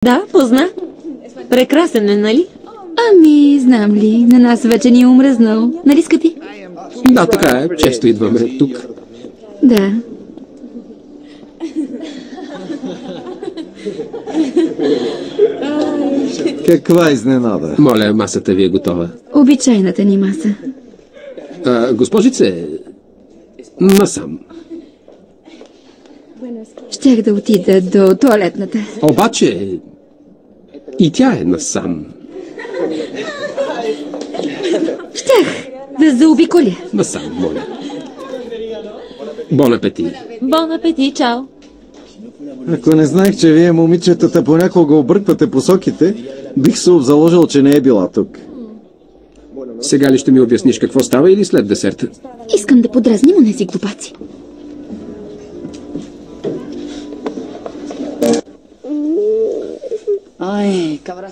Да, позна. Прекрасен е, нали? Ами, знам ли, на нас вече ни е умръзнал. Нали, скъпи? Да, така е. Често идваме тук. Да. Каква изненада? Моля, масата ви е готова. Обичайната ни маса. Госпожице, насам. Щях да отида до тоалетната. Обаче и тя е насам. Щях да заобиколя. Насам, моля. Бон апети. Бон апети, чао. Ако не знаех, че вие, момичетата, понякога обърквате посоките, бих се обзаложил, че не е била тук. Сега ли ще ми обясниш какво става или след десерта? Искам да подразним онези глупаци.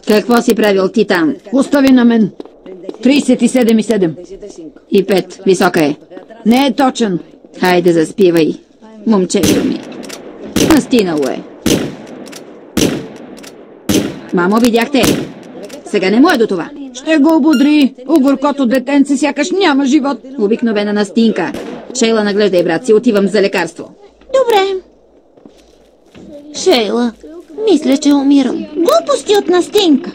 Какво си правил ти там? Остави на мен. 37,7. И 5. Висока е. Не е точен. Хайде, заспивай. Момчето ми. Настинало е. Мамо, видяхте? Сега не му е до това. Ще го ободри. Огоркото детенце сякаш няма живот. Обикновена настинка. Шейла, наглеждай, брат си. Отивам за лекарство. Добре. Шейла, мисля, че умирам. Глупости от Настинка.